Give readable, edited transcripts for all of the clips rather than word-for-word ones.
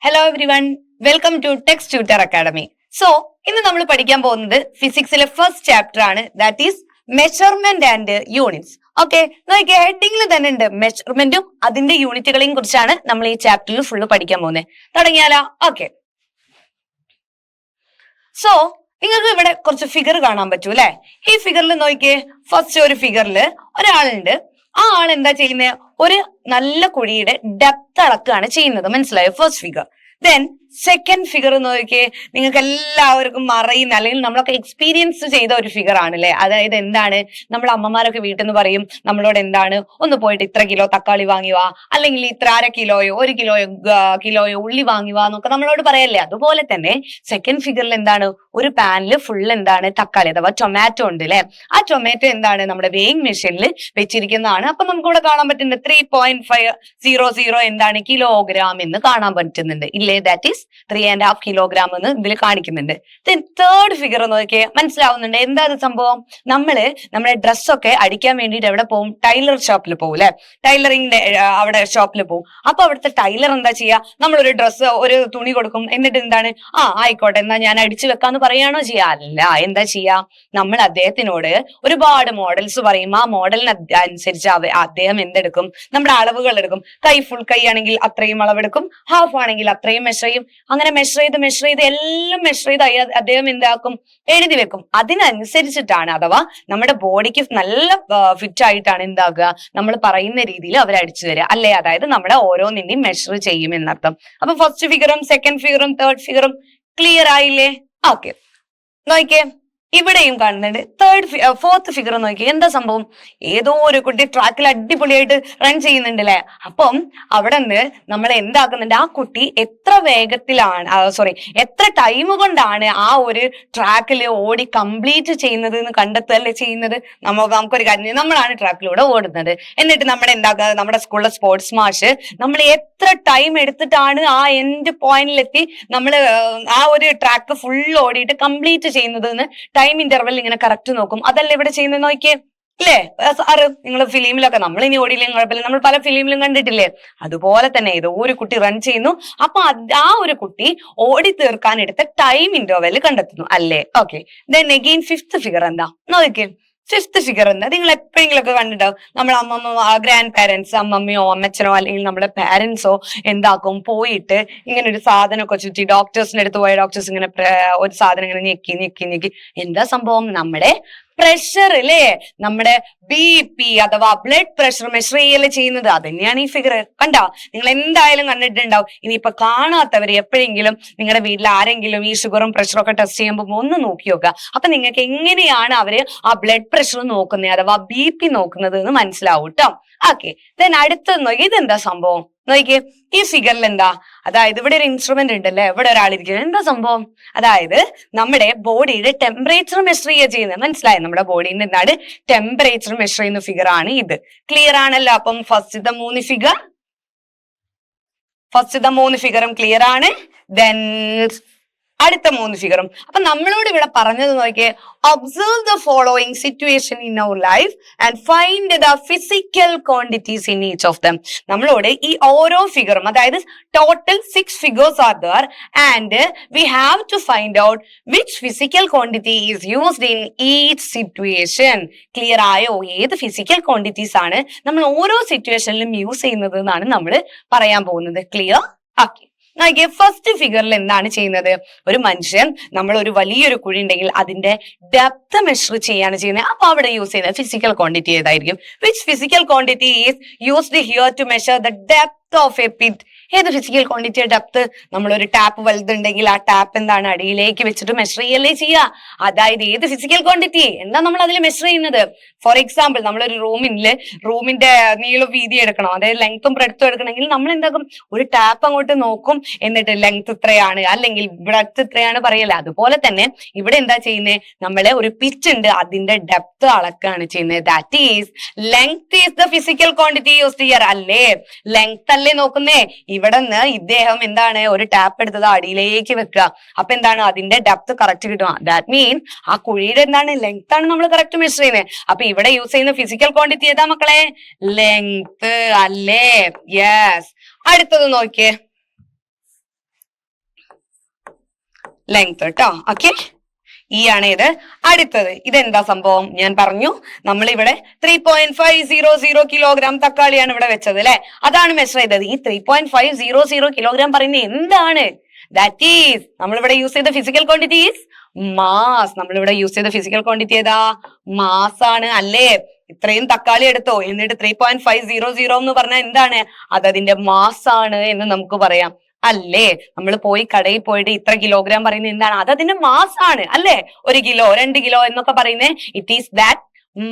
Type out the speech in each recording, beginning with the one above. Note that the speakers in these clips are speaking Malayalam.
Hello everyone, welcome to text tutor academy. So ഇന്ന് നമ്മൾ പഠിക്കാൻ പോകുന്നത് ഫിസിക്സിലെ ഫസ്റ്റ് ചാപ്റ്റർ ആണ്, that is measurement and units. Okay, നോക്കിയ ഹെഡിങ്ങിൽ തന്നെ ഉണ്ട് മെഷർമെന്റും അതിന്റെ യൂണിറ്റുകളെയും കുറിച്ചാണ് നമ്മൾ ഈ ചാപ്റ്ററിൽ ഫുള്ള് പഠിക്കാൻ പോകുന്നത്. തുടങ്ങിയാലോ? ഓക്കെ, സോ നിങ്ങൾക്ക് ഇവിടെ കുറച്ച് ഫിഗർ കാണാൻ പറ്റൂ അല്ലെ? ഈ ഫിഗറിൽ നോക്കിയേ, ഫസ്റ്റ് ഒരു ഫിഗറിൽ ഒരാളുണ്ട്. ആ ആൾ എന്താ ചെയ്യുന്നത്? ഒരു നല്ല കുഴിയുടെ ഡെപ്ത് അളക്കുകയാണ് ചെയ്യുന്നത്. മനസ്സിലായോ? First figure. Then second figure നോക്കിയേ, നിങ്ങൾക്ക് എല്ലാവർക്കും അറിയുന്ന അല്ലെങ്കിൽ നമ്മളൊക്കെ എക്സ്പീരിയൻസ് ചെയ്ത ഒരു ഫിഗർ ആണല്ലേ. അതായത് എന്താണ്, നമ്മൾ അമ്മമാരൊക്കെ വീട്ടിൽ നിന്ന് പറയും നമ്മളോട്, എന്താണ്, ഒന്ന് പോയിട്ട് ഇത്ര കിലോ തക്കാളി വാങ്ങി വാ, അല്ലെങ്കിൽ ഇത്ര അര കിലോയോ 1 കിലോയോ ഉള്ളി വാങ്ങി വാ എന്നൊക്കെ നമ്മളോട് പറയല്ലേ. അതുപോലെ തന്നെ സെക്കൻഡ് ഫിഗറിൽ എന്താണ്, ഒരു പാനിൽ ഫുൾ എന്താണ്, തക്കാളി അഥവാ ടൊമാറ്റോ ഉണ്ട് അല്ലെ. ആ ടൊമാറ്റോ എന്താണ്, നമ്മുടെ വെയിങ് മെഷീനിൽ വെച്ചിരിക്കുന്നതാണ്. അപ്പൊ നമുക്ക് ഇവിടെ കാണാൻ പറ്റുന്നുണ്ട് 3.500 എന്താണ് കിലോഗ്രാം എന്ന് കാണാൻ പറ്റുന്നുണ്ട് ഇല്ലേ. ദാറ്റ് ഈസ് 3.5 കിലോഗ്രാം എന്ന് ഇതിൽ കാണിക്കുന്നുണ്ട്. തേർഡ് ഫിഗർ നോക്കിയേ, മനസ്സിലാവുന്നുണ്ട് എന്താ സംഭവം? നമ്മുടെ ഡ്രസ്സൊക്കെ അടിക്കാൻ വേണ്ടിയിട്ട് എവിടെ പോകും? ടൈലർ ഷോപ്പിൽ പോകും അല്ലെ. ടൈലറിങ്ങിന്റെ അവിടെ ഷോപ്പിൽ പോകും. അപ്പൊ അവിടുത്തെ ടൈലർ എന്താ ചെയ്യാ? നമ്മളൊരു ഡ്രസ്സ്, ഒരു തുണി കൊടുക്കും. എന്നിട്ട് എന്താണ്, ആയിക്കോട്ടെ എന്നാ ഞാൻ അടിച്ചു വെക്കാന്ന് പറയാണോ ചെയ്യാ? അല്ല, എന്താ ചെയ്യാ? നമ്മൾ അദ്ദേഹത്തിനോട് ഒരുപാട് മോഡൽസ് പറയും. ആ മോഡലിന് അനുസരിച്ച് അദ്ദേഹം എന്തെടുക്കും? നമ്മുടെ അളവുകൾ എടുക്കും. ഫുൾ കൈ ആണെങ്കിൽ അത്രയും അളവെടുക്കും, ഹാഫ് ആണെങ്കിൽ അത്രയും മെഷർ ചെയ്യും. അങ്ങനെ മെഷർ ചെയ്ത് എല്ലാം മെഷർ ചെയ്ത് അദ്ദേഹം എന്താക്കും? എഴുതി വെക്കും. അതിനനുസരിച്ചിട്ടാണ്, അഥവാ നമ്മുടെ ബോഡിക്ക് നല്ല ഫിറ്റ് ആയിട്ടാണ് എന്താക്കുക, നമ്മൾ പറയുന്ന രീതിയിൽ അവർ അടിച്ചു തരിക അല്ലേ. അതായത് നമ്മുടെ ഓരോന്നിന്റെയും മെഷർ ചെയ്യും എന്നർത്ഥം. അപ്പൊ ഫസ്റ്റ് ഫിഗറും സെക്കൻഡ് ഫിഗറും തേർഡ് ഫിഗറും ക്ലിയർ ആയില്ലേ? ഓക്കെ, നോക്കിയേ, ഇവിടെയും കാണുന്നുണ്ട് ഫോർത്ത് ഫിഗർ. നോക്കി എന്താ സംഭവം? ഏതോ ഒരു കുട്ടി ട്രാക്കിൽ അടിപൊളിയായിട്ട് റൺ ചെയ്യുന്നുണ്ട് അല്ലെ. അപ്പം അവിടെ നിന്ന് നമ്മൾ എന്താക്കുന്നുണ്ട്, ആ കുട്ടി എത്ര എത്ര ടൈം കൊണ്ടാണ് ആ ഒരു ട്രാക്കിൽ ഓടി കംപ്ലീറ്റ് ചെയ്യുന്നത് എന്ന് കണ്ടെത്തല്ലേ ചെയ്യുന്നത്. നമുക്കൊരു കാര്യം, നമ്മളാണ് ട്രാക്കിലൂടെ ഓടുന്നത്. എന്നിട്ട് നമ്മുടെ സ്കൂളിലെ സ്പോർട്സ് മാഷ് നമ്മൾ എത്ര ടൈം എടുത്തിട്ടാണ് ആ എൻഡ് പോയിന്റിലെത്തി നമ്മൾ ആ ഒരു ട്രാക്ക് ഫുൾ ഓടിയിട്ട് കംപ്ലീറ്റ് ചെയ്യുന്നത് എന്ന് ടൈം ഇന്റർവെൽ ഇങ്ങനെ കറക്റ്റ് നോക്കും. അതല്ല ഇവിടെ ചെയ്യുന്നത്. നോക്കിയേ ഇല്ലേ സാറ്, നിങ്ങൾ ഫിലിമിലൊക്കെ, നമ്മൾ ഇനി ഓടിയില്ലെങ്കിൽ കുഴപ്പമില്ല, നമ്മൾ പല ഫിലിമിലും കണ്ടിട്ടില്ലേ. അതുപോലെ തന്നെ ഏതോ ഒരു കുട്ടി റൺ ചെയ്യുന്നു. അപ്പൊ ആ ഒരു കുട്ടി ഓടി തീർക്കാൻ എടുത്ത ടൈം ഇന്റർവെൽ കണ്ടെത്തുന്നു അല്ലേ. Okay, then again fifth figure എന്താ നോക്കിയേ. ഫിഫ്ത്ത് ഫിഗർ എന്താ? നിങ്ങൾ എപ്പോഴെങ്കിലും ഒക്കെ കണ്ടിട്ടുണ്ടാവും, നമ്മുടെ ഗ്രാൻഡ് പാരന്റ്സ്, അമ്മമ്മയോ അമ്മച്ചനോ അല്ലെങ്കിൽ നമ്മുടെ പാരന്റ്സോ എന്താക്കും, പോയിട്ട് ഇങ്ങനെ ഒരു സാധനമൊക്കെ ചുറ്റി ഡോക്ടേഴ്സിന്റെ അടുത്ത് പോയ ഡോക്ടേഴ്സ് ഇങ്ങനെ ഒരു സാധനം ഇങ്ങനെ ഞെക്കി എന്താ സംഭവം? നമ്മുടെ പ്രഷർ അല്ലേ, നമ്മുടെ BP അഥവാ ബ്ലഡ് പ്രഷർ മെഷർ ചെയ്യല്ലേ ചെയ്യുന്നത്. അത് തന്നെയാണ് ഈ ഫിഗർ. കണ്ടോ? നിങ്ങൾ എന്തായാലും കണ്ടിട്ടുണ്ടാവും. ഇനിയിപ്പൊ കാണാത്തവര് എപ്പോഴെങ്കിലും നിങ്ങളുടെ വീട്ടിൽ ആരെങ്കിലും ഈ ഷുഗറും പ്രഷറും ഒക്കെ ടെസ്റ്റ് ചെയ്യുമ്പോൾ ഒന്ന് നോക്കി നോക്കുക. അപ്പൊ നിങ്ങൾക്ക് എങ്ങനെയാണ് അവര് ആ ബ്ലഡ് പ്രഷർ നോക്കുന്നത് അഥവാ BP നോക്കുന്നത് എന്ന് മനസ്സിലാവും കേട്ടോ. ഓക്കെ, ദെൻ അടുത്തത് നോക്കി, ഇതെന്താ സംഭവം? നോക്കിയേ, ഈ ഫിഗറിൽ എന്താ? അതായത് ഇവിടെ ഒരു ഇൻസ്ട്രുമെന്റ് ഉണ്ടല്ലേ, ഇവിടെ ഒരാളിരിക്കുന്നത്. എന്താ സംഭവം? അതായത് നമ്മുടെ ബോഡിയുടെ ടെമ്പറേച്ചർ മെഷർ ചെയ്യുന്നത്. മനസ്സിലായോ? നമ്മുടെ ബോഡിന്റെ എന്താണ് ടെമ്പറേച്ചർ മെഷർ ചെയ്യുന്ന ഫിഗർ ആണ് ഇത്. ക്ലിയർ ആണല്ലോ? അപ്പം ഫസ്റ്റത്തെ 3 ഫിഗറും ക്ലിയർ ആണ്. ദെൻ അടുത്ത 3 ഫിഗറും. അപ്പൊ നമ്മളോട് ഇവിടെ പറഞ്ഞത് നോക്കിയേ, observe the following situation in our life and find the physical quantities in each of them. നമ്മളോട് ഈ ഓരോ ഫിഗറും, അതായത് total 6 figures are there and we have to find out which physical quantity is used in each situation. Clear ആയോ? ഏത് ഫിസിക്കൽ ക്വാണ്ടിറ്റീസ് ആണ് നമ്മൾ ഓരോ സിറ്റുവേഷനിലും യൂസ് ചെയ്യുന്നത് എന്നാണ് നമ്മൾ പറയാൻ പോകുന്നത്. ക്ലിയർ? ഓക്കെ, ഫസ്റ്റ് ഫിഗറിൽ എന്താണ് ചെയ്യുന്നത്? ഒരു മനുഷ്യൻ, നമ്മൾ ഒരു വലിയൊരു കുഴി ഉണ്ടെങ്കിൽ അതിന്റെ ഡെപ്ത് മെഷർ ചെയ്യാണ് ചെയ്യുന്നത്. അപ്പൊ അവിടെ യൂസ് ചെയ്യുന്നത് ഫിസിക്കൽ ക്വാണ്ടിറ്റി ഏതായിരിക്കും? Which physical quantity is used here to measure the depth of a pit? ഏത് ഫിസിക്കൽ ക്വാണ്ടിറ്റിയുടെ ഡെപ്ത്? നമ്മളൊരു ടാപ്പ് വലുതുണ്ടെങ്കിൽ ആ ടാപ്പ് എന്താണ് അടിയിലേക്ക് വെച്ചിട്ട് മെഷർ ചെയ്യല്ലേ ചെയ്യുക. അതായത് ഏത് ഫിസിക്കൽ ക്വാണ്ടിറ്റി എന്താ നമ്മൾ അതിൽ മെഷർ ചെയ്യുന്നത്? ഫോർ എക്സാമ്പിൾ, നമ്മളൊരു റൂമിന്റെ നീളം വീതി എടുക്കണം, അതായത് ലെങ്ത്തും ബ്രെഡ്ത്തും എടുക്കണമെങ്കിൽ നമ്മൾ എന്താക്കും? ഒരു ടാപ്പ് അങ്ങോട്ട് നോക്കും, എന്നിട്ട് ലെങ്ത് ഇത്രയാണ് അല്ലെങ്കിൽ ബ്രെഡ്ത്ത് ഇത്രയാണ് പറയല്ലേ. അതുപോലെ തന്നെ ഇവിടെ എന്താ ചെയ്യുന്നത്? നമ്മളെ ഒരു പിച്ച് ഉണ്ട്, അതിന്റെ ഡെപ്ത് അളക്കാണ് ചെയ്യുന്നത്. That is length is the physical quantity used here അല്ലേ. ലെങ്ത് അല്ലേ നോക്കുന്നേ. ഇവിടെ നിന്ന് ഇദ്ദേഹം എന്താണ്, ഒരു ടാപ്പ് എടുത്തത് അടിയിലേക്ക് വെക്കുക. അപ്പൊ എന്താണ്, അതിന്റെ ഡെപ്ത് കറക്റ്റ് കിട്ടുക. ദാറ്റ് മീൻ ആ കുഴിയുടെ എന്താണ് ലെങ്ത് ആണ് നമ്മൾ കറക്റ്റ് മെഷർ ചെയ്യുന്നത്. അപ്പൊ ഇവിടെ യൂസ് ചെയ്യുന്ന ഫിസിക്കൽ ക്വാണ്ടിറ്റി ഏതാ മക്കളെ? ലെങ്ത് അല്ലേ. യെസ്. അടുത്തത് നോക്കിയേ, ലെങ്ത് കേട്ടോ. ഓക്കെ, ഈ ആണ് ഇത്. അടുത്തത് ഇതെന്താ സംഭവം? ഞാൻ പറഞ്ഞു നമ്മളിവിടെ 3.500 കിലോഗ്രാം തക്കാളിയാണ് ഇവിടെ വെച്ചത് അല്ലെ. അതാണ് മെഷർ ചെയ്തത്. ഈ 3.500 കിലോഗ്രാം പറയുന്നത് എന്താണ്? ദാറ്റ് ഈസ് നമ്മളിവിടെ യൂസ് ചെയ്ത ഫിസിക്കൽ ക്വാണ്ടിറ്റി ഈസ് മാസ്. നമ്മളിവിടെ യൂസ് ചെയ്ത ഫിസിക്കൽ ക്വാണ്ടിറ്റി ഏതാ? മാസ് ആണ് അല്ലേ. ഇത്രയും തക്കാളി എടുത്തോ, എന്നിട്ട് 3.500 എന്ന് പറഞ്ഞാൽ എന്താണ്? അത് അതിന്റെ മാസ് ആണ് എന്ന് നമുക്ക് പറയാം അല്ലേ. നമ്മൾ പോയി കടയിൽ പോയിട്ട് ഇത്ര കിലോഗ്രാം പറയുന്നത് എന്താണ്? അത് അതിന്റെ മാസ് ആണ് അല്ലേ. 1 കിലോ 2 കിലോ എന്നൊക്കെ പറയുന്നത് it is that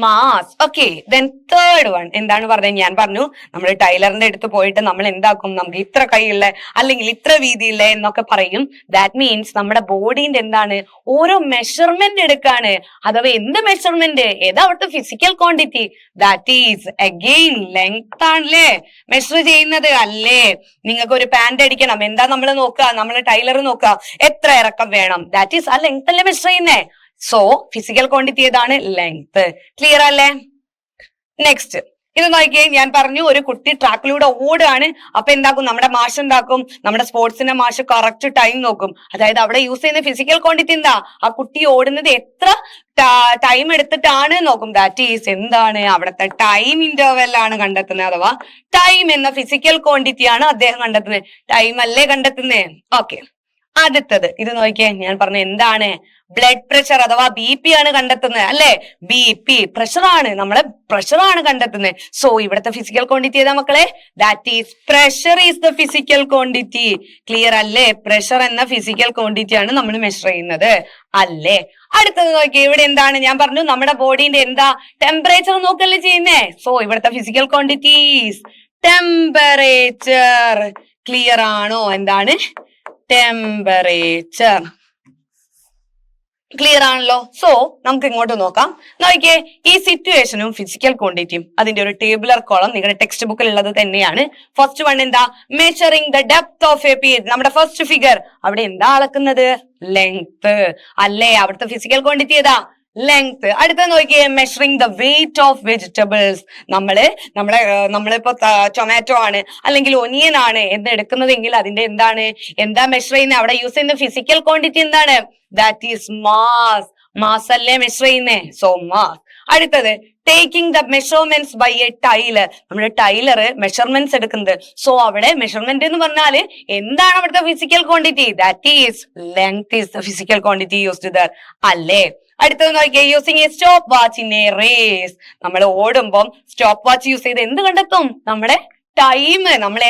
mass. Okay, then third one എന്താണ് പറഞ്ഞത്? ഞാൻ പറഞ്ഞു നമ്മൾ ടൈലറിന്റെ അടുത്ത് പോയിട്ട് നമ്മൾ എന്താക്കും? നമുക്ക് ഇത്ര കൈയുള്ള അല്ലെങ്കിൽ ഇത്ര വീതിയുള്ള എന്നൊക്കെ പറയും. ദാറ്റ് മീൻസ് നമ്മുടെ ബോഡീന്റെ എന്താണ്? ഓരോ മെഷർമെന്റ് എടുക്കാണ്. അഥവാ എന്ത് മെഷർമെന്റ്? ഏതാ അവിടുത്തെ physical quantity? That is again length ആണല്ലേ മെഷർ ചെയ്യുന്നത് അല്ലേ. നിങ്ങൾക്ക് ഒരു പാന്റ് അടിക്കണം, എന്താ നമ്മൾ നോക്കുക? നമ്മൾ ടൈലർ നോക്കുക എത്ര ഇറക്കം വേണം. ദാറ്റ് ഈസ് ആ ലെങ്ത് അല്ലേ മെഷർ ചെയ്യുന്നേ. സോ ഫിസിക്കൽ ക്വാണ്ടിറ്റി ഏതാണ്? ലെങ്ത്. ക്ലിയർ അല്ലേ? നെക്സ്റ്റ് ഇത് നോക്കിയേ. ഞാൻ പറഞ്ഞു ഒരു കുട്ടി ട്രാക്കിലൂടെ ഓടുകയാണ്. അപ്പൊ എന്താക്കും? നമ്മുടെ മാഷ് എന്താക്കും? നമ്മുടെ സ്പോർട്സിന്റെ മാഷ് കറക്റ്റ് ടൈം നോക്കും. അതായത് അവിടെ യൂസ് ചെയ്യുന്ന ഫിസിക്കൽ ക്വാണ്ടിറ്റി എന്താ? ആ കുട്ടി ഓടുന്നത് എത്ര ടൈം എടുത്തിട്ടാണ് നോക്കും. ദാറ്റ് ഈസ് എന്താണ്? അവിടുത്തെ ടൈം ഇന്റർവെൽ ആണ് കണ്ടെത്തുന്നത്. അഥവാ ടൈം എന്ന ഫിസിക്കൽ ക്വാണ്ടിറ്റി ആണ് അദ്ദേഹം കണ്ടെത്തുന്നത്. ടൈം അല്ലേ കണ്ടെത്തുന്നേ. ഓക്കെ, അടുത്തത് ഇത് നോക്കിയേ. ഞാൻ പറഞ്ഞ എന്താണ്? ബ്ലഡ് പ്രഷർ അഥവാ BP ആണ് കണ്ടെത്തുന്നത് അല്ലെ. BP പ്രഷർ ആണ്, നമ്മളെ പ്രഷർ ആണ് കണ്ടെത്തുന്നത്. സോ ഇവിടുത്തെ ഫിസിക്കൽ ക്വാണ്ടിറ്റി ഏതാ മക്കളെ? That is pressure is the physical quantity. Clear അല്ലേ? പ്രഷർ എന്ന ഫിസിക്കൽ ക്വാണ്ടിറ്റി ആണ് നമ്മൾ മെഷർ ചെയ്യുന്നത് അല്ലേ. അടുത്തത് നോക്കിയേ. ഇവിടെ എന്താണ്? ഞാൻ പറഞ്ഞു നമ്മുടെ ബോഡീന്റെ എന്താ? ടെമ്പറേച്ചർ നോക്കല്ലേ ചെയ്യുന്നേ. സോ ഇവിടുത്തെ ഫിസിക്കൽ ക്വാണ്ടിറ്റീസ് ടെമ്പറേച്ചർ. ക്ലിയർ ആണോ? എന്താണ്? ടെമ്പറേച്ചർ. ക്ലിയർ ആണല്ലോ. സോ നമുക്ക് ഇങ്ങോട്ട് നോക്കാം. നോക്കിയേ, ഈ സിറ്റുവേഷനും ഫിസിക്കൽ ക്വാണ്ടിറ്റിയും അതിന്റെ ഒരു ടേബുലർ കോളം നിങ്ങളുടെ ടെക്സ്റ്റ് ബുക്കിൽ ഉള്ളത് തന്നെയാണ്. ഫസ്റ്റ് വൺ എന്താ? Measuring the depth of A page. നമ്മുടെ ഫസ്റ്റ് ഫിഗർ അവിടെ എന്താ അളക്കുന്നത്? ലെങ്ത് അല്ലേ. അവിടുത്തെ ഫിസിക്കൽ ക്വാണ്ടിറ്റി ഏതാ? ലെങ്ത്. അടുത്ത നോക്കിയേ, measuring the weight of vegetables. നമ്മളിപ്പോ ടൊമാറ്റോ ആണ് അല്ലെങ്കിൽ ഒനിയൻ ആണ് എന്ന് എടുക്കുന്നതെങ്കിൽ അതിന്റെ എന്താണ്? എന്താ മെഷർ ചെയ്യുന്നത്? അവിടെ യൂസ് ചെയ്യുന്ന ഫിസിക്കൽ ക്വാണ്ടിറ്റി എന്താണ്? That is mass. മാസ് അല്ലേ മെഷർ ചെയ്യുന്നേ. So mass. അടുത്തത് taking the measurements by a tailor. നമ്മുടെ ടൈലർ മെഷർമെന്റ്സ് എടുക്കുന്നത്. സോ അവിടെ മെഷർമെന്റ് എന്ന് പറഞ്ഞാല് എന്താണ് അവിടുത്തെ physical quantity? That is length is the physical quantity used there അല്ലേ. അടുത്തത് നോക്കിയേ, using a stop watch in a race. നമ്മൾ ഓടുമ്പോൾ സ്റ്റോപ്പ് വാച്ച് യൂസ് ചെയ്ത് എന്ത് കണ്ടെത്തും? നമ്മുടെ ടൈം. നമ്മൾ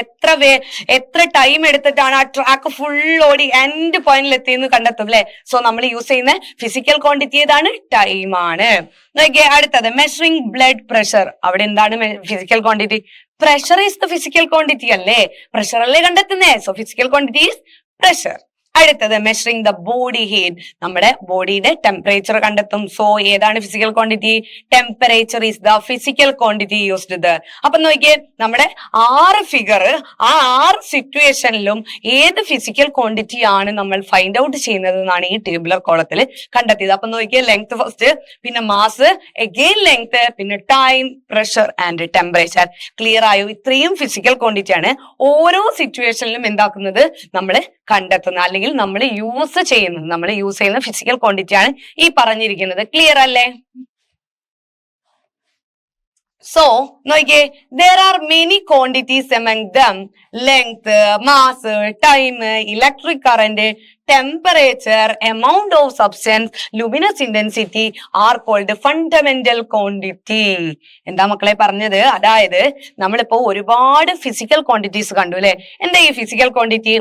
എത്ര ടൈം എടുത്തിട്ടാണ് ആ ട്രാക്ക് ഫുൾ ഓടി എൻഡ് പോയിന്റിൽ എത്തിയെന്ന് കണ്ടെത്തും അല്ലെ. സോ നമ്മൾ യൂസ് ചെയ്യുന്ന ഫിസിക്കൽ ക്വാണ്ടിറ്റി ഏതാണ്? ടൈം ആണ്. നോക്കിയേ, അടുത്തത് മെഷറിംഗ് ബ്ലഡ് പ്രഷർ. അവിടെ എന്താണ് physical quantity? Pressure is the physical quantity അല്ലേ. പ്രഷർ അല്ലേ കണ്ടെത്തുന്നേ. So physical quantity is pressure. അടുത്തത് മെഷറിംഗ് ദ ബോഡി ഹീറ്റ്. നമ്മുടെ ബോഡിയുടെ ടെമ്പറേച്ചർ കണ്ടെത്തും. സോ ഏതാണ് physical quantity? Temperature is the physical quantity used there. അപ്പൊ നോക്കിയേ, നമ്മുടെ 6 ഫിഗർ ആ 6 സിറ്റുവേഷനിലും ഏത് ഫിസിക്കൽ ക്വാണ്ടിറ്റി ആണ് നമ്മൾ ഫൈൻഡ് ഔട്ട് ചെയ്യുന്നത് എന്നാണ് ഈ ടേബുലർ കോളത്തിൽ കണ്ടെത്തിയത്. അപ്പൊ നോക്കിയേ, ലെങ്ത് ഫസ്റ്റ്, പിന്നെ മാസ്, അഗെയിൻ ലെങ്ത്, പിന്നെ time, pressure and temperature. Clear ആയോ? ഇത്രയും ഫിസിക്കൽ ക്വാണ്ടിറ്റി ആണ് ഓരോ സിറ്റുവേഷനിലും എന്താക്കുന്നത്? നമ്മൾ കണ്ടെത്തുന്നത് അല്ലെങ്കിൽ നമ്മൾ യൂസ് ചെയ്യുന്ന ഫിസിക്കൽ ക്വാണ്ടിറ്റി ആണ് ഈ പറഞ്ഞിരിക്കുന്നത്. ക്ലിയർ അല്ലേ? സോ നോക്കിയേ, there are many quantities among them. Length, mass, time, electric current, temperature, amount of substance, luminous intensity are called fundamental quantity. എന്താ മക്കളെ പറഞ്ഞത്? അതായത് നമ്മളിപ്പോ ഒരുപാട് ഫിസിക്കൽ ക്വാണ്ടിറ്റീസ് കണ്ടു അല്ലെ. എന്താ ഈ ഫിസിക്കൽ ക്വാണ്ടിറ്റി?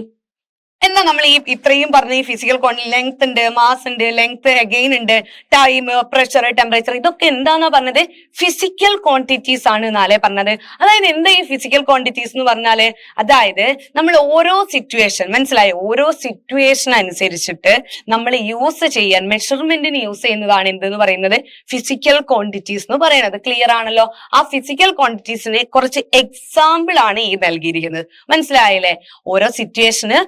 എന്നാ നമ്മൾ ഈ ഇത്രയും പറഞ്ഞ ഈ ഫിസിക്കൽ ക്വാണ്ടിറ്റി, ലെങ്ത് ഉണ്ട്, മാസ് ഉണ്ട്, ലെങ്ത് അഗെയിൻ ഉണ്ട്, ടൈം, പ്രഷർ, ടെമ്പറേച്ചർ, ഇതൊക്കെ എന്താന്നാ പറഞ്ഞത്? ഫിസിക്കൽ ക്വാണ്ടിറ്റീസ് ആണ് എന്നാലേ പറഞ്ഞത്. അതായത് എന്താ ഈ ഫിസിക്കൽ ക്വാണ്ടിറ്റീസ് എന്ന് പറഞ്ഞാല്? അതായത് നമ്മൾ ഓരോ സിറ്റുവേഷൻ, മനസ്സിലായോ? ഓരോ സിറ്റുവേഷൻ അനുസരിച്ചിട്ട് നമ്മൾ യൂസ് ചെയ്യാൻ മെഷർമെന്റിന് യൂസ് ചെയ്യുന്നതാണ് എന്തെന്ന് പറയുന്നത്? ഫിസിക്കൽ ക്വാണ്ടിറ്റീസ് എന്ന് പറയുന്നത്. ക്ലിയർ ആണല്ലോ? ആ ഫിസിക്കൽ ക്വാണ്ടിറ്റീസിന് കുറച്ച് എക്സാമ്പിൾ ആണ് ഈ നൽകിയിരിക്കുന്നത്. മനസ്സിലായില്ലേ? ഓരോ സിറ്റുവേഷന്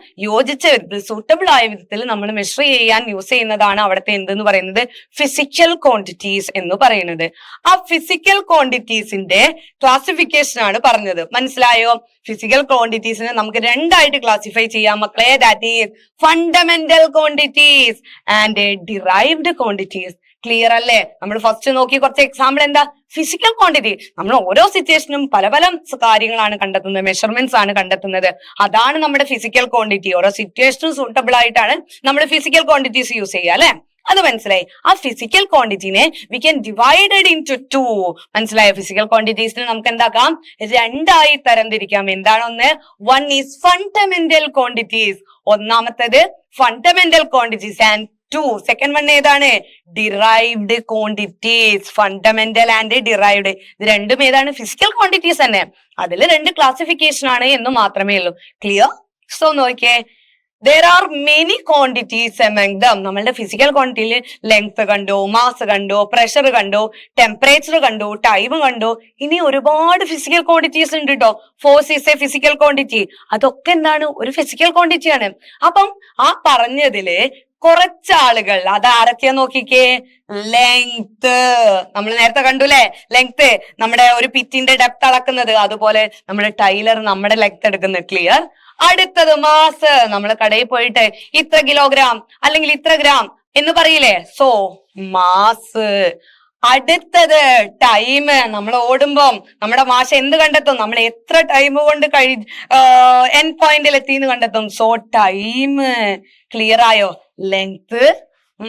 യോജിച്ച വിധത്തിൽ സൂട്ടബിൾ ആയ വിധത്തിൽ നമ്മൾ മെഷർ ചെയ്യാൻ യൂസ് ചെയ്യുന്നതാണ് അവിടുത്തെ എന്തെന്ന് പറയുന്നത് ഫിസിക്കൽ ക്വാണ്ടിറ്റീസ് എന്ന് പറയുന്നത്. ആ ഫിസിക്കൽ ക്വാണ്ടിറ്റീസിന്റെ ക്ലാസിഫിക്കേഷൻ ആണ് പറഞ്ഞത്. മനസ്സിലായോ? ഫിസിക്കൽ ക്വാണ്ടിറ്റീസിനെ നമുക്ക് രണ്ടായിട്ട് ക്ലാസിഫൈ ചെയ്യാം മക്കളെ. That is fundamental quantities and derived quantities. Clear അല്ലേ? നമ്മൾ ഫസ്റ്റ് നോക്കി കുറച്ച് എക്സാമ്പിൾ. എന്താ? Physical quantity. നമ്മൾ ഓരോ സിറ്റുവേഷനും പല പല കാര്യങ്ങളാണ് കണ്ടെത്തുന്നത്, മെഷർമെന്റ്സ് ആണ് കണ്ടെത്തുന്നത്. അതാണ് നമ്മുടെ ഫിസിക്കൽ ക്വാണ്ടിറ്റി. ഓരോ സിറ്റുവേഷനും സൂട്ടബിൾ ആയിട്ടാണ് നമ്മൾ ഫിസിക്കൽ ക്വാണ്ടിറ്റീസ് യൂസ് ചെയ്യുക അല്ലെ? അത് മനസ്സിലായി. ആ ഫിസിക്കൽ ക്വാണ്ടിറ്റിനെ we can divided in two. മനസ്സിലായോ? ഫിസിക്കൽ ക്വാണ്ടിറ്റീസിനെ നമുക്ക് എന്താക്കാം? രണ്ടായി തരംതിരിക്കാം. എന്താണ് ഒന്ന്? One is fundamental quantities. ഒന്നാമത്തേത് fundamental quantities and second one ഏതാണ്? Derived quantities. Fundamental and derived ഇത് രണ്ടും ഏതാണ്? ഫിസിക്കൽ ക്വാണ്ടിറ്റീസ് തന്നെ. അതിൽ രണ്ട് ക്ലാസിഫിക്കേഷൻ ആണ് എന്ന് മാത്രമേ ഉള്ളൂ. ക്ലിയർ? സോ നോക്കിയേ, there are many quantities among them. നമ്മളുടെ ഫിസിക്കൽ ക്വാണ്ടിറ്റിയിൽ ലെങ്ത് കണ്ടു, മാസ് കണ്ടു, പ്രഷർ കണ്ടു, ടെമ്പറേച്ചർ കണ്ടു, ടൈം കണ്ടു. ഇനി ഒരുപാട് ഫിസിക്കൽ ക്വാണ്ടിറ്റീസ് ഉണ്ട് കേട്ടോ. Force is a physical quantity. അതൊക്കെ എന്താണ്? ഒരു ഫിസിക്കൽ ക്വാണ്ടിറ്റി ആണ്. അപ്പം ആ പറഞ്ഞതില് കുറച്ചാളുകൾ അത് ആരൊക്കെയാ നോക്കിക്കേ. ലെങ്ത് നമ്മൾ നേരത്തെ കണ്ടുല്ലേ? ലെങ്ത് നമ്മുടെ ഒരു പിറ്റിന്റെ ഡെപ്ത് അളക്കുന്നത്. അതുപോലെ നമ്മുടെ ടൈലർ നമ്മുടെ ലെങ്ത് എടുക്കുന്നത്. ക്ലിയർ? അടുത്തത് മാസ്. നമ്മൾ കടയിൽ പോയിട്ട് ഇത്ര കിലോഗ്രാം അല്ലെങ്കിൽ ഇത്ര ഗ്രാം എന്ന് പറയില്ലേ? So mass. അടുത്തത് ടൈം. നമ്മൾ ഓടുമ്പം നമ്മുടെ മാഷ എന്ത് കണ്ടെത്തും? നമ്മൾ എത്ര ടൈം കൊണ്ട് എൻ പോയിന്റിൽ എത്തിന്ന് കണ്ടെത്തും. So time. ക്ലിയർ ആയോ? Length,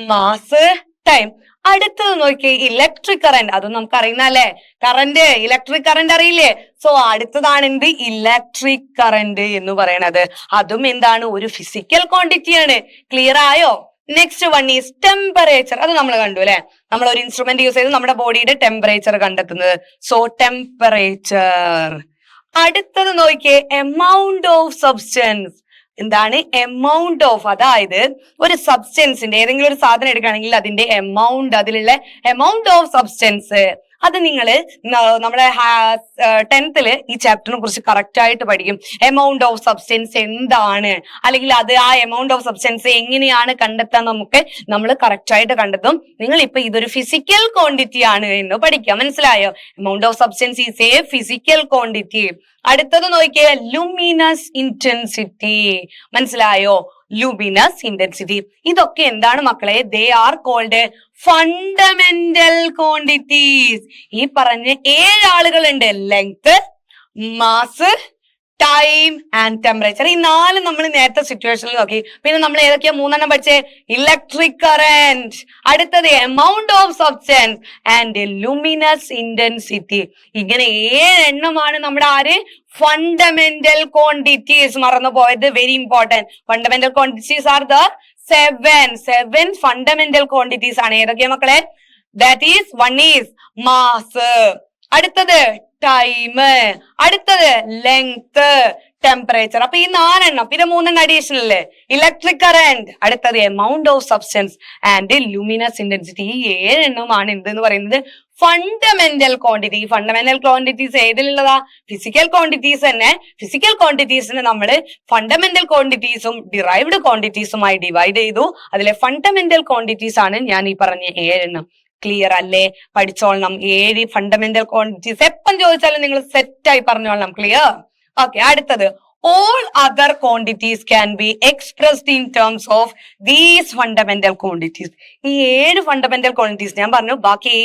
mass, time. അടുത്തത് നോക്കി, ഇലക്ട്രിക് കറന്റ്. അതും നമുക്ക് അറിയുന്നല്ലേ? കറന്റ്, ഇലക്ട്രിക് കറന്റ് അറിയില്ലേ? സോ അടുത്തതാണ് എന്ത്? ഇലക്ട്രിക് കറന്റ് എന്ന് പറയണത്. അതും എന്താണ്? ഒരു ഫിസിക്കൽ ക്വാണ്ടിറ്റി ആണ്. ക്ലിയർ ആയോ? Next one is temperature. അത് നമ്മൾ കണ്ടു അല്ലെ? നമ്മൾ ഒരു ഇൻസ്ട്രുമെന്റ് യൂസ് ചെയ്ത് നമ്മുടെ ബോഡിയുടെ ടെമ്പറേച്ചർ കണ്ടെത്തുന്നത്. So temperature. അടുത്തത് നോക്കിയേ, എമൗണ്ട് ഓഫ് സബ്സ്റ്റൻസ്. എന്താണ്? Amount of. അതായത് ഒരു സബ്സ്റ്റൻസിന്റെ ഏതെങ്കിലും ഒരു സാധനം എടുക്കുകയാണെങ്കിൽ അതിന്റെ എമൗണ്ട്, അതിലുള്ള എമൗണ്ട് ഓഫ് സബ്സ്റ്റൻസ്. അത് നിങ്ങള് നമ്മുടെ 10th ഈ ചാപ്റ്ററിനെ കുറിച്ച് കറക്റ്റ് ആയിട്ട് പഠിക്കും. എമൗണ്ട് ഓഫ് സബ്സ്റ്റൻസ് എന്താണ്, അല്ലെങ്കിൽ അത് ആ എമൗണ്ട് ഓഫ് സബ്സ്റ്റൻസ് എങ്ങനെയാണ് കണ്ടെത്താൻ നമുക്ക് നമ്മൾ കറക്റ്റ് ആയിട്ട് കണ്ടെത്തും. നിങ്ങൾ ഇപ്പൊ ഇതൊരു ഫിസിക്കൽ ക്വാണ്ടിറ്റി ആണ് എന്ന് പഠിക്കാം. മനസ്സിലായോ? Amount of substance is a physical quantity. അടുത്തത് നോക്കിയേ, ലൂമിനസ് ഇന്റൻസിറ്റി. മനസ്സിലായോ? Luminous intensity. ഇതൊക്കെ എന്താണ് മക്കളെ? They are called fundamental quantities. ഈ പറഞ്ഞ 7 ആളുകളുണ്ട്. Length, mass, time and temperature. ഈ 4 നമ്മൾ നേരത്തെ സിറ്റുവേഷനിൽ നോക്കി. പിന്നെ നമ്മൾ ഏതൊക്കെയാ 3 പഠിച്ചേ? ഇലക്ട്രിക് കറന്റ്, അടുത്തത് amount of substance and luminous intensity. ഇങ്ങനെ 7 നമ്മുടെ ആര്? Fundamental quantities. മറന്നു പോയത് very important. Fundamental quantities are the 7 fundamental quantities ആണ്. ഏതൊക്കെയാ മക്കളെ? That is one is mass, അടുത്തത് ടൈം, അടുത്തത് ലെങ്ത്, ടെമ്പറേച്ചർ. അപ്പൊ ഈ 4 പിന്നെ 3 അഡീഷണൽ അല്ലേ? ഇലക്ട്രിക് കറന്റ്, അടുത്തത് amount of substance and luminous intensity. ഈ 7 എന്തെന്ന് പറയുന്നത്? Fundamental quantity. ഫണ്ടമെന്റൽ ക്വാണ്ടിറ്റീസ് ഏതിലുള്ളതാ? ഫിസിക്കൽ ക്വാണ്ടിറ്റീസ് തന്നെ. ഫിസിക്കൽ ക്വാണ്ടിറ്റീസിന് നമ്മൾ ഫണ്ടമെന്റൽ ക്വാണ്ടിറ്റീസും ഡിറൈവ്ഡ് ക്വാണ്ടിറ്റീസുമായി ഡിവൈഡ് ചെയ്തു. അതിലെ ഫണ്ടമെന്റൽ ക്വാണ്ടിറ്റീസ് ആണ് ഞാൻ ഈ പറഞ്ഞ 7. ക്ലിയർ അല്ലേ? പഠിച്ചോളണം. 7 ഫണ്ടമെന്റൽ ക്വാണ്ടിറ്റീസ്. എപ്പം ചോദിച്ചാലും നിങ്ങൾ സെറ്റായി പറഞ്ഞോളണം. ക്ലിയർ? ഓക്കെ. അടുത്തത്, all other quantities can be expressed in terms of these fundamental quantities. ഈ 7 ഫണ്ടമെന്റൽ ക്വാണ്ടിറ്റീസ് ഞാൻ പറഞ്ഞു. ബാക്കി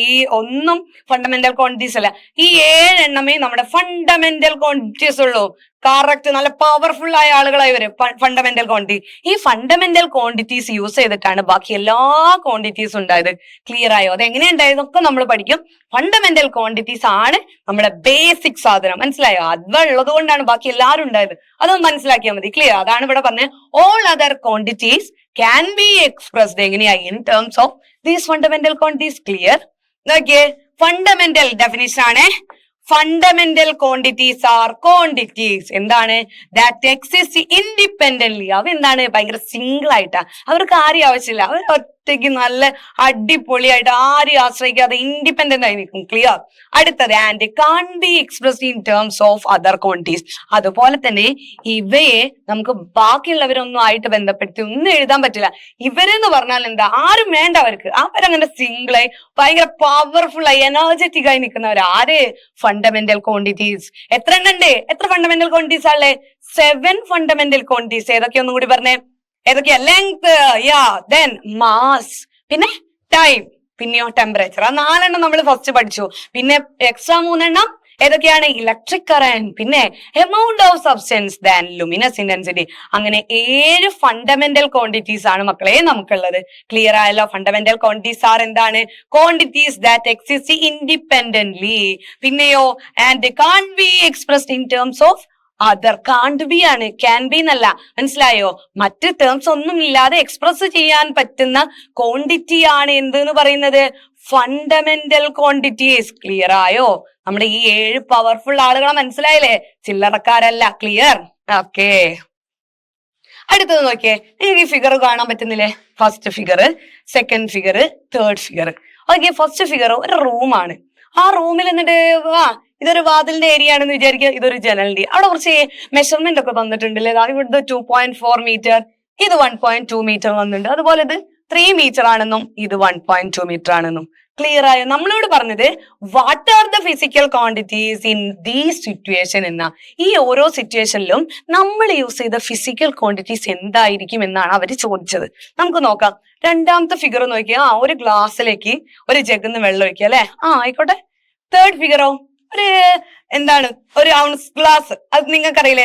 ഒന്നും ഫണ്ടമെന്റൽ ക്വാണ്ടിറ്റീസ് അല്ല. ഈ 7 നമ്മുടെ ഫണ്ടമെന്റൽ ക്വാണ്ടിറ്റീസ് ഉള്ളൂ. കറക്റ്റ്. നല്ല പവർഫുൾ ആയ ആളുകളായി വരും ഫണ്ടമെന്റൽ ക്വാണ്ടിറ്റി. ഈ ഫണ്ടമെന്റൽ ക്വാണ്ടിറ്റീസ് യൂസ് ചെയ്തിട്ടാണ് ബാക്കി എല്ലാ ക്വാണ്ടിറ്റീസ് ഉണ്ടായത്. ക്ലിയർ ആയോ? അത് എങ്ങനെയുണ്ടായതൊക്കെ നമ്മൾ പഠിക്കും. ഫണ്ടമെന്റൽ ക്വാണ്ടിറ്റീസ് ആണ് നമ്മുടെ ബേസിക് സാധനം. മനസ്സിലായോ? അത് ഉള്ളത് കൊണ്ടാണ് ബാക്കി എല്ലാവരും ഉണ്ടായത്. അതൊന്ന് മനസ്സിലാക്കിയാൽ മതി. ക്ലിയർ? അതാണ് ഇവിടെ പറഞ്ഞത്. All other quantities can be expressed എങ്ങനെയായി? In terms of these fundamental quantities. Clear? നോക്കിയേ, ഫണ്ടമെന്റൽ ഡെഫിനിഷൻ ആണ്. ഫണ്ടമെന്റൽ ക്വാണ്ടിറ്റീസ് ആർ ക്വാണ്ടിറ്റീസ് എന്താണ് ദാറ്റ് എക്സിസ്റ്റ് ഇൻഡിപെൻഡന്റ്ലി. അവ എന്താണ് ഭയങ്കര സിംഗിൾ ആയിട്ടാ, അവർക്ക് ആരെയും ആവശ്യമില്ല, അവർ ഒറ്റയ്ക്ക് നല്ല അടിപൊളിയായിട്ട് ആരെയും ആശ്രയിക്കാതെ ഇൻഡിപെൻഡന്റ് ആയി നിൽക്കും. ക്ലിയർ. അടുത്തത് and can't be expressed in terms of other quantities. അതുപോലെ തന്നെ ഇവയെ നമുക്ക് ബാക്കിയുള്ളവരൊന്നും ആയിട്ട് ബന്ധപ്പെടുത്തി ഒന്നും എഴുതാൻ പറ്റില്ല. ഇവരെന്ന് പറഞ്ഞാൽ എന്താ, ആരും വേണ്ട അവർക്ക്, അവരങ്ങനെ സിംഗിളായി ഭയങ്കര പവർഫുൾ ആയി എനർജറ്റിക് ആയി നിൽക്കുന്നവർ. ആര്? Fundamental quantities. എത്ര എണ്ണം ഉണ്ട്? എത്ര ഫണ്ടമെന്റൽ ക്വാണ്ടിറ്റീസ് ആണല്ലേ? 7 ഫണ്ടമെന്റൽ ക്വാണ്ടിറ്റീസ്. ഏതൊക്കെയാ ഒന്നും കൂടി പറഞ്ഞേ? ഏതൊക്കെയാ? ലെങ്ത്, യാ, ദെൻ മാസ്, പിന്നെ ടൈം, പിന്നെയോ ടെമ്പറേച്ചർ. ആ 4 എണ്ണം നമ്മൾ ഫസ്റ്റ് പഠിച്ചു. പിന്നെ എക്സ്ട്രാ 3 എണ്ണം ഏതൊക്കെയാണ്? ഇലക്ട്രിക് കറന്റ്, പിന്നെ amount of substance, then luminous intensity. അങ്ങനെ 7 ഫണ്ടമെന്റൽ ക്വാണ്ടിറ്റീസ് ആണ് മക്കളെ നമുക്കുള്ളത്. ക്ലിയർ ആയല്ലോ? ഫണ്ടമെന്റൽ ക്വാണ്ടിറ്റീസ് ആർ എന്താണ്? Quantities that exist independently. പിന്നെയോ and can't be expressed in terms of other. Can't be ആണ്, ക്യാൻ ബി എന്നല്ല. മനസ്സിലായോ? മറ്റ് ടേംസ് ഒന്നും ഇല്ലാതെ എക്സ്പ്രസ് ചെയ്യാൻ പറ്റുന്ന ക്വാണ്ടിറ്റി ആണ് എന്തെന്ന് പറയുന്നത്? Fundamental quantities. ക്ലിയർ ആയോ? നമ്മുടെ ഈ 7 പവർഫുൾ ആളുകളെ മനസ്സിലായില്ലേ? ചില്ലറക്കാരല്ല. ക്ലിയർ? ഓക്കെ. അടുത്തത് നോക്കിയേ, നിങ്ങൾക്ക് ഈ ഫിഗർ കാണാൻ പറ്റുന്നില്ലേ? First figure, second figure, third figure. Okay, first figure ഒരു റൂമാണ്. ആ റൂമിൽ എന്നിട്ട് ഇതൊരു വാതിലിന്റെ ഏരിയ ആണെന്ന് വിചാരിക്കുക, ഇതൊരു ജനലിന്റെ. അവിടെ കുറച്ച് മെഷർമെന്റ് ഒക്കെ തന്നിട്ടുണ്ടല്ലേ? ഇവിടുത്തെ 2.4 മീറ്റർ, ഇത് 1.2 മീറ്റർ വന്നിട്ടുണ്ട്. അതുപോലെ ഇത് 3 മീറ്റർ ആണെന്നും ഇത് 1.2 മീറ്റർ ആണെന്നും. ക്ലിയർ ആയോ? നമ്മളോട് പറഞ്ഞത് what are the physical quantities in these situation എന്ന. ഈ ഓരോ സിറ്റുവേഷനിലും നമ്മൾ യൂസ് ചെയ്ത ഫിസിക്കൽ ക്വാണ്ടിറ്റീസ് എന്തായിരിക്കും എന്നാണ് അവർ ചോദിച്ചത്. നമുക്ക് നോക്കാം. രണ്ടാമത്തെ ഫിഗർ നോക്കിയാ, ഒരു ഗ്ലാസ്സിലേക്ക് ഒരു ജഗ്ഗിന്ന് വെള്ളം ഒഴിക്കുക അല്ലെ? ആയിക്കോട്ടെ. തേർഡ് ഫിഗറോ എന്താണ്? ഒരു ഔൺസ് ഗ്ലാസ്. അത് നിങ്ങൾക്കറിയില്ലേ?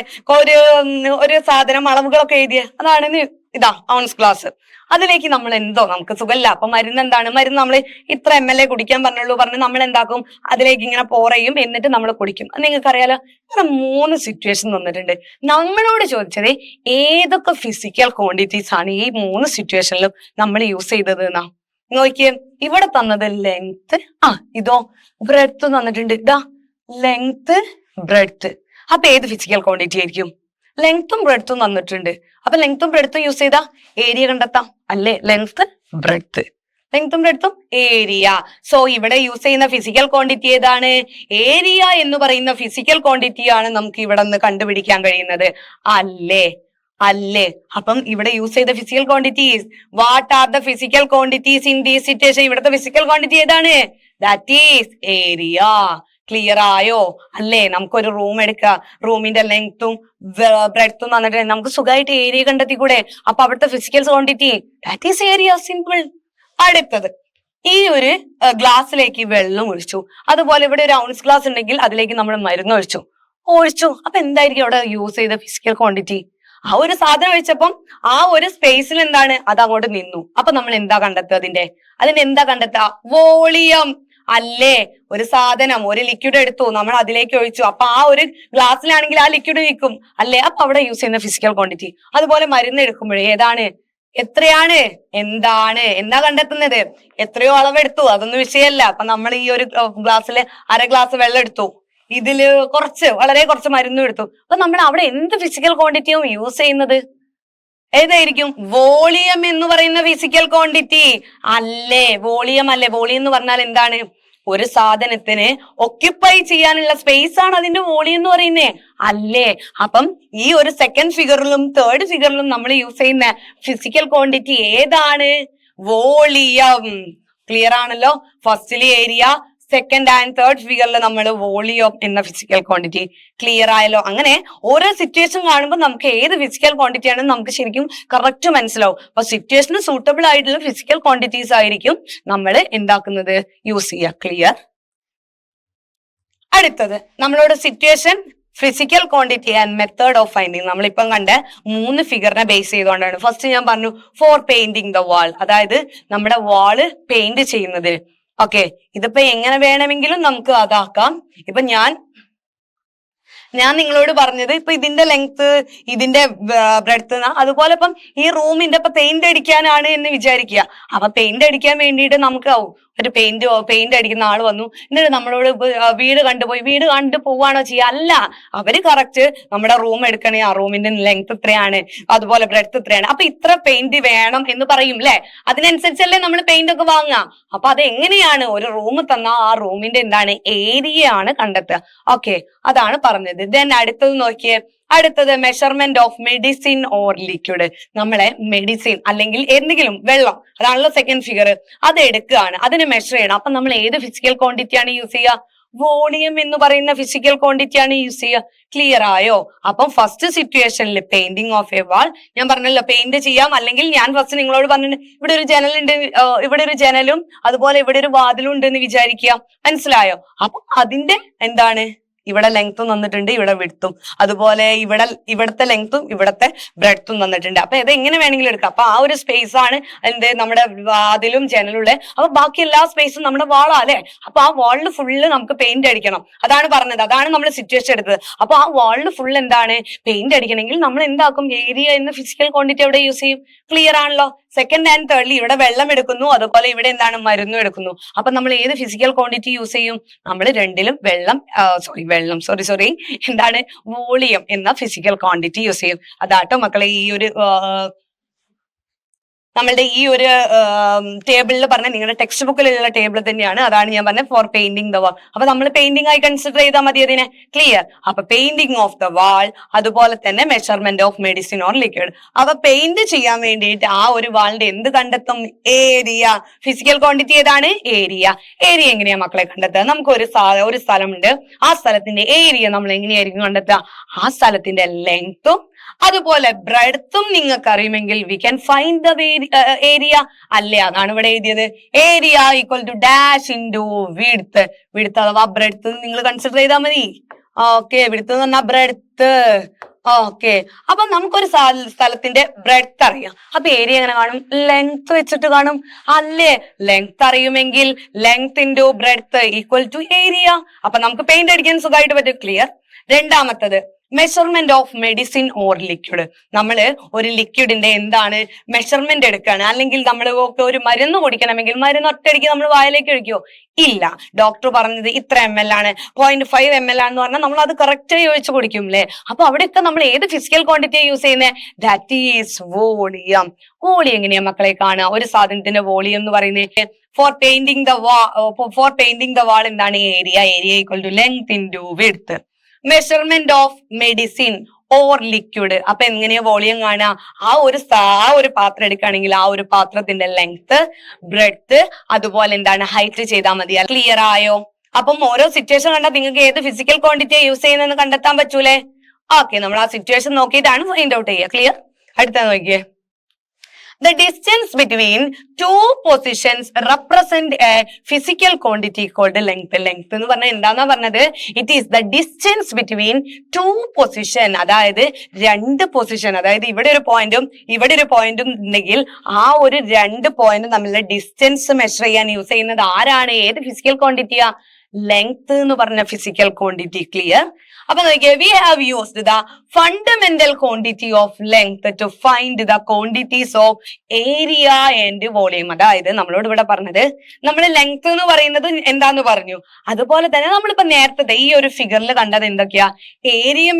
ഒരു സാധനം അളവുകളൊക്കെ എഴുതിയ അതാണ് ഇതാ ഔൺസ് ഗ്ലാസ്. അതിലേക്ക് നമ്മൾ നമുക്ക് സുഖമില്ല, അപ്പൊ മരുന്ന് എന്താണ്? മരുന്ന് നമ്മൾ ഇത്ര ml കുടിക്കാൻ പറഞ്ഞ് നമ്മൾ എന്താക്കും? അതിലേക്ക് ഇങ്ങനെ പോർ ചെയ്യും, എന്നിട്ട് നമ്മൾ കുടിക്കും. അത് നിങ്ങൾക്കറിയാലോ. ഇങ്ങനെ 3 സിറ്റുവേഷൻ തന്നിട്ടുണ്ട്. നമ്മളോട് ചോദിച്ചത് ഏതൊക്കെ ഫിസിക്കൽ ക്വാണ്ടിറ്റീസ് ആണ് ഈ 3 സിറ്റുവേഷനിലും നമ്മൾ യൂസ് ചെയ്തത് എന്നാ. നോക്കിയേ, ഇവിടെ തന്നത് ലെങ്ത്, ഇതോ ബ്രെഡ്ത്ത് തന്നിട്ടുണ്ട്. ഇതാ ലെങ്ത്, ബ്രെഡ്ത്ത്. അപ്പൊ ഏത് ഫിസിക്കൽ ക്വാണ്ടിറ്റി ആയിരിക്കും? ലെങ്ത്തും ബ്രെഡ്ത്തും തന്നിട്ടുണ്ട്. അപ്പൊ ലെങ്ത്തും ബ്രെഡ്ത്തും യൂസ് ചെയ്താ ഏരിയ കണ്ടെത്താം അല്ലേ? ലെങ്ത്, ബ്രെഡ്ത്ത്, ലെങ്ത്തും ബ്രെഡ്ത്തും ഏരിയ. സോ ഇവിടെ യൂസ് ചെയ്യുന്ന ഫിസിക്കൽ ക്വാണ്ടിറ്റി ഏതാണ്? ഏരിയ എന്ന് പറയുന്ന ഫിസിക്കൽ ക്വാണ്ടിറ്റി ആണ് നമുക്ക് ഇവിടെ നിന്ന് കണ്ടുപിടിക്കാൻ കഴിയുന്നത് അല്ലേ? അല്ലേ? അപ്പം ഇവിടെ യൂസ് ചെയ്ത physical quantities, what are the physical quantities in these situation? ഇവിടുത്തെ ഫിസിക്കൽ ക്വാണ്ടിറ്റി ഏതാണ്? That is area. ക്ലിയർ ആയോ? അല്ലേ? നമുക്കൊരു റൂം എടുക്കുക, റൂമിന്റെ ലെങ്ത്തും ബ്രെഡ്ത്തും തന്നിട്ട് നമുക്ക് സുഖമായിട്ട് ഏരിയ കണ്ടെത്തിക്കൂടെ? അപ്പൊ അവിടുത്തെ physical quantity that is area. Simple. അടുത്തത്, ഈ ഒരു ഗ്ലാസ്സിലേക്ക് വെള്ളം ഒഴിച്ചു. അതുപോലെ ഇവിടെ ഒരു ഔൺസ് ഗ്ലാസ് ഉണ്ടെങ്കിൽ അതിലേക്ക് നമ്മൾ മരുന്ന് ഒഴിച്ചു. അപ്പൊ എന്തായിരിക്കും അവിടെ യൂസ് ചെയ്ത ഫിസിക്കൽ ക്വാണ്ടിറ്റി? ആ ഒരു സാധനം ഒഴിച്ചപ്പം ആ ഒരു സ്പേസിൽ എന്താണ്? അത് അങ്ങോട്ട് നിന്നു. അപ്പൊ നമ്മൾ എന്താ കണ്ടെത്തുക? അതിന്റെ എന്താ കണ്ടെത്തുക? വോളിയം അല്ലേ? ഒരു സാധനം, ഒരു ലിക്വിഡ് എടുത്തു, നമ്മൾ അതിലേക്ക് ഒഴിച്ചു. അപ്പൊ ആ ഒരു ഗ്ലാസ്സിലാണെങ്കിൽ ആ ലിക്വിഡ് നിൽക്കും അല്ലേ? അപ്പൊ അവിടെ യൂസ് ചെയ്യുന്ന ഫിസിക്കൽ ക്വാണ്ടിറ്റി. അതുപോലെ മരുന്ന് എടുക്കുമ്പോഴേ ഏതാണ്? എത്രയാണ്? എന്താ കണ്ടെത്തുന്നത്? എത്രയോ അളവെടുത്തു, അതൊന്നും വിഷയമല്ല. അപ്പൊ നമ്മൾ ഈ ഒരു ഗ്ലാസ്സിൽ 1/2 ഗ്ലാസ് വെള്ളം എടുത്തു, ഇതില് വളരെ കുറച്ച് മരുന്നും എടുത്തു. അപ്പൊ നമ്മൾ അവിടെ എന്ത് ഫിസിക്കൽ ക്വാണ്ടിറ്റിയും യൂസ് ചെയ്യുന്നത് ഏതായിരിക്കും? വോളിയം എന്ന് പറയുന്ന ഫിസിക്കൽ ക്വാണ്ടിറ്റി അല്ലേ? വോളിയം അല്ലേ? വോളിയം എന്ന് പറഞ്ഞാൽ എന്താണ്? ഒരു സാധനത്തിന് ഒക്യുപ്പൈ ചെയ്യാനുള്ള സ്പേസ് ആണ് അതിന്റെ വോളിയം എന്ന് പറയുന്നേ അല്ലേ? അപ്പം ഈ ഒരു സെക്കൻഡ് ഫിഗറിലും തേർഡ് ഫിഗറിലും നമ്മൾ യൂസ് ചെയ്യുന്ന ഫിസിക്കൽ ക്വാണ്ടിറ്റി ഏതാണ്? വോളിയം. ക്ലിയർ ആണല്ലോ? ഫസ്റ്റിലെ ഏരിയ, സെക്കൻഡ് ആൻഡ് തേർഡ് ഫിഗറിൽ നമ്മൾ വോളിയം എന്ന ഫിസിക്കൽ ക്വാണ്ടിറ്റി. ക്ലിയർ ആയല്ലോ? അങ്ങനെ ഓരോ സിറ്റുവേഷൻ കാണുമ്പോൾ നമുക്ക് ഏത് ഫിസിക്കൽ ക്വാണ്ടിറ്റി ആണെന്ന് നമുക്ക് ശരിക്കും കറക്റ്റ് മനസ്സിലാവും. അപ്പൊ സിറ്റുവേഷന് സൂട്ടബിൾ ആയിട്ടുള്ള ഫിസിക്കൽ ക്വാണ്ടിറ്റീസ് ആയിരിക്കും നമ്മൾ എന്താക്കുന്നത്? യൂസ് ചെയ്യുക. ക്ലിയർ? അടുത്തത് നമ്മളോട് situation, physical quantity and method of finding. നമ്മളിപ്പം കണ്ട 3 ഫിഗറിനെ ബേസ് ചെയ്തുകൊണ്ടാണ്. ഫസ്റ്റ് ഞാൻ പറഞ്ഞു ഫോർ പെയിന്റിങ് ദ വാൾ, അതായത് നമ്മുടെ വാള് പെയിന്റ് ചെയ്യുന്നത്. ഓക്കെ, ഇതിപ്പോ എങ്ങനെ വേണമെങ്കിലും നമുക്ക് അതാക്കാം. ഇപ്പൊ ഞാൻ ഞാൻ നിങ്ങളോട് പറഞ്ഞത് ഇപ്പൊ ഇതിന്റെ ലെങ്ത് ഇതിന്റെ ബ്രെഡ്ത്ത് അതുപോലെ ഇപ്പം ഈ റൂമിന്റെ ഇപ്പൊ പെയിന്റ് അടിക്കാനാണ് എന്ന് വിചാരിക്കുക. അപ്പൊ പെയിന്റ് അടിക്കാൻ വേണ്ടിയിട്ട് നമുക്ക് ഒരു പെയിന്റ് അടിക്കുന്ന ആള് വന്നു, എന്നിട്ട് നമ്മളോട് വീട് കണ്ടുപോയി, വീട് കണ്ടു പോവാണോ ചെയ്യുക? അല്ല, അവര് കറക്റ്റ് നമ്മുടെ റൂം എടുക്കണേ, ആ റൂമിന്റെ ലെങ്ത് ഇത്രയാണ്, അതുപോലെ ബ്രെഡ്ത്ത് ഇത്രയാണ്, അപ്പൊ ഇത്ര പെയിന്റ് വേണം എന്ന് പറയും അല്ലെ? അതിനനുസരിച്ചല്ലേ നമ്മൾ പെയിന്റ് ഒക്കെ വാങ്ങുക. അപ്പൊ അത് എങ്ങനെയാണ് ഒരു റൂം തന്ന ആ റൂമിന്റെ എന്താണ് ഏരിയ ആണ് കണ്ടെത്തുക. ഓക്കെ, അതാണ് പറഞ്ഞത്. ദെൻ അടുത്തത് നോക്കിയേ, അടുത്തത് measurement of medicine or liquid. നമ്മളെ മെഡിസിൻ അല്ലെങ്കിൽ എന്തെങ്കിലും വെള്ളം, അതാണല്ലോ സെക്കൻഡ് ഫിഗർ, അത് എടുക്കുകയാണ്, അതിന് മെഷർ ചെയ്യണം. അപ്പൊ നമ്മൾ ഏത് ഫിസിക്കൽ ക്വാണ്ടിറ്റി ആണ് യൂസ് ചെയ്യുക? വോളിയം എന്ന് പറയുന്ന ഫിസിക്കൽ ക്വാണ്ടിറ്റി ആണ് യൂസ് ചെയ്യുക. ക്ലിയർ ആയോ? അപ്പം ഫസ്റ്റ് സിറ്റുവേഷനിൽ പെയിന്റിംഗ് ഓഫ് എ വാൾ, ഞാൻ പറഞ്ഞല്ലോ പെയിന്റ് ചെയ്യാം, അല്ലെങ്കിൽ ഞാൻ ഫസ്റ്റ് നിങ്ങളോട് പറഞ്ഞിട്ട് ഇവിടെ ഒരു ജനലുണ്ട്, ഇവിടെ ഒരു ജനലും അതുപോലെ ഇവിടെ ഒരു വാതിലും ഉണ്ട് എന്ന് വിചാരിക്കുക. മനസ്സിലായോ? അപ്പൊ അതിന്റെ എന്താണ്, ഇവിടെ ലെങ്ത്തും തന്നിട്ടുണ്ട്, ഇവിടെ വിഡ്ത്തും, അതുപോലെ ഇവിടത്തെ ലെങ്ത്തും ഇവിടത്തെ ബ്രെഡ്ത്തും തന്നിട്ടുണ്ട്. അപ്പൊ ഇത് എങ്ങനെ വേണമെങ്കിലും എടുക്കാം. അപ്പൊ ആ ഒരു സ്പേസ് ആണ് എന്ത്, നമ്മുടെ വാതിലും ജനലുള്ള. അപ്പൊ ബാക്കി എല്ലാ സ്പേസും നമ്മുടെ വാളാ അല്ലെ? അപ്പൊ ആ വാളിൽ ഫുള്ള് നമുക്ക് പെയിന്റ് അടിക്കണം. അതാണ് പറഞ്ഞത്, അതാണ് നമ്മൾ സിറ്റുവേഷൻ എടുത്തത്. അപ്പൊ ആ വാളിൽ ഫുൾ എന്താണ് പെയിന്റ് അടിക്കണമെങ്കിൽ നമ്മൾ എന്താക്കും? ഏരിയ എന്ന ഫിസിക്കൽ ക്വാണ്ടിറ്റി അവിടെ യൂസ് ചെയ്യും. ക്ലിയർ ആണല്ലോ? സെക്കൻഡ് ആൻഡ് തേർഡിൽ ഇവിടെ വെള്ളം എടുക്കുന്നു, അതുപോലെ ഇവിടെ എന്താണ് മരുന്നും എടുക്കുന്നു. അപ്പൊ നമ്മൾ ഏത് ഫിസിക്കൽ ക്വാണ്ടിറ്റി യൂസ് ചെയ്യും? നമ്മൾ രണ്ടിലും എന്താണ് വോളിയം എന്ന ഫിസിക്കൽ ക്വാണ്ടിറ്റി യൂസ് ചെയ്യും. അതാട്ടോ മക്കളെ ഈ ഒരു നമ്മളുടെ ഈ ഒരു ടേബിളിൽ പറഞ്ഞ നിങ്ങളുടെ ടെക്സ്റ്റ് ബുക്കിലുള്ള ടേബിൾ തന്നെയാണ്. അതാണ് ഞാൻ പറഞ്ഞത് ഫോർ പെയിന്റിംഗ് ദ വാൾ. അപ്പൊ നമ്മൾ പെയിന്റിംഗ് ആയി കൺസിഡർ ചെയ്താൽ മതി അതിനെ. ക്ലിയർ? അപ്പൊ പെയിന്റിംഗ് ഓഫ് ദ വാൾ, അതുപോലെ തന്നെ measurement of medicine or liquid. അപ്പൊ പെയിന്റ് ചെയ്യാൻ വേണ്ടിയിട്ട് ആ ഒരു വാളിന്റെ എന്ത് കണ്ടെത്തും? ഏരിയ. ഫിസിക്കൽ ക്വാണ്ടിറ്റി ഏതാണ്? ഏരിയ. ഏരിയ എങ്ങനെയാ മക്കളെ കണ്ടെത്തുക? നമുക്ക് ഒരു സ്ഥലമുണ്ട്, ആ സ്ഥലത്തിന്റെ ഏരിയ നമ്മൾ എങ്ങനെയായിരിക്കും കണ്ടെത്തുക? ആ സ്ഥലത്തിന്റെ ലെങ്ത്തും അതുപോലെ ബ്രെഡ്ത്തും നിങ്ങൾക്ക് അറിയുമെങ്കിൽ we can find the area അല്ലേ? അതാണ് ഇവിടെ എഴുതിയത്. Area equal to dash into width. Width അഥവാ ബ്രെഡ്ത്ത് നിങ്ങൾ കൺസിഡർ ചെയ്താൽ മതി. ഓക്കെ, വിഡ്ത്ത് എന്ന് പറഞ്ഞാൽ ബ്രെഡ്ത്ത്. ഓക്കെ, അപ്പൊ നമുക്കൊരു സ്ഥലത്തിന്റെ ബ്രെഡ്ത്ത് അറിയാം. അപ്പൊ ഏരിയ എങ്ങനെ കാണും? ലെങ്ത് വെച്ചിട്ട് കാണും അല്ലേ? ലെങ്ത് അറിയുമെങ്കിൽ length into breadth equal to area. അപ്പൊ നമുക്ക് പെയിന്റ് അടിക്കാൻ സുഖമായിട്ട് പറ്റും. ക്ലിയർ? രണ്ടാമത്തത് measurement of medicine or liquid. നമ്മള് ഒരു ലിക്വിഡിന്റെ എന്താണ് മെഷർമെന്റ് എടുക്കുകയാണ്, അല്ലെങ്കിൽ നമ്മൾ ഒരു മരുന്ന് കുടിക്കണമെങ്കിൽ മരുന്ന് ഒറ്റയടിക്ക് നമ്മൾ വായിലേക്ക് ഒഴിക്കോ? ഇല്ല. ഡോക്ടർ പറഞ്ഞത് ഇത്ര ml ആണ്, 0.5 ml ആണെന്ന് പറഞ്ഞാൽ നമ്മൾ അത് കറക്റ്റായി ഒഴിച്ച് കുടിക്കും അല്ലേ? അപ്പൊ അവിടെയൊക്കെ നമ്മൾ ഏത് ഫിസിക്കൽ ക്വാണ്ടിറ്റി യൂസ് ചെയ്യുന്നത്? That is volume. വോളിയം എങ്ങനെയാ മക്കളെ കാണുക? ഒരു സാധനത്തിന്റെ വോളിയം എന്ന് പറയുന്നത് ഫോർ പെയിന്റിംഗ് ദ വാൾ എന്താണ്? Area. Area equal to length into width. Measurement of medicine or liquid. അപ്പൊ എങ്ങനെയാ വോളിയം കാണുക? ആ ഒരു പാത്രം എടുക്കുകയാണെങ്കിൽ ആ ഒരു പാത്രത്തിന്റെ ലെങ്ത്, ബ്രെഡ്ത്ത്, അതുപോലെ എന്താണ് ഹൈറ്റ് ചെയ്താൽ മതി. ക്ലിയർ ആയോ? അപ്പം ഓരോ സിറ്റുവേഷൻ കണ്ടാൽ നിങ്ങൾക്ക് ഏത് ഫിസിക്കൽ ക്വാണ്ടിറ്റിയെ യൂസ് ചെയ്യുന്നതെന്ന് കണ്ടെത്താൻ പറ്റൂലേ? ഓക്കെ, നമ്മൾ ആ സിറ്റുവേഷൻ നോക്കിയിട്ടാണ് ഫൈൻഡ് ഔട്ട് ചെയ്യുക. ക്ലിയർ? അടുത്ത നോക്കിയേ, the distance between two positions represent a physical quantity called length. Length എന്ന് പറഞ്ഞാൽ എന്താന്നാ പറഞ്ഞത്? It is the distance between two position. അതായത് രണ്ട് പൊസിഷൻ, അതായത് ഇവിടെ ഒരു പോയിന്റും ഇവിടെ ഒരു പോയിന്റും ഉണ്ടെങ്കിൽ ആ ഒരു രണ്ട് പോയിന്റും തമ്മിലുള്ള ഡിസ്റ്റൻസ് മെഷർ ചെയ്യാൻ യൂസ് ചെയ്യുന്നത് ആരാണ്? ഏത് ഫിസിക്കൽ ക്വാണ്ടിറ്റിയാ? ലെങ്ത് എന്ന് പറഞ്ഞ ഫിസിക്കൽ ക്വാണ്ടിറ്റി. ക്ലിയർ? അപ്പൊ നോക്കിയേ, we have used the fundamental quantity of length to find the quantities of area and volume. അതായത് നമ്മളോട് ഇവിടെ പറഞ്ഞത് നമ്മൾ ലെങ്ത് എന്ന് പറയുന്നത് എന്താന്ന് പറഞ്ഞു. അതുപോലെ തന്നെ നമ്മളിപ്പോ നേരത്തെ ഈ ഒരു ഫിഗറിൽ കണ്ടത് എന്തൊക്കെയാ? ഏരിയ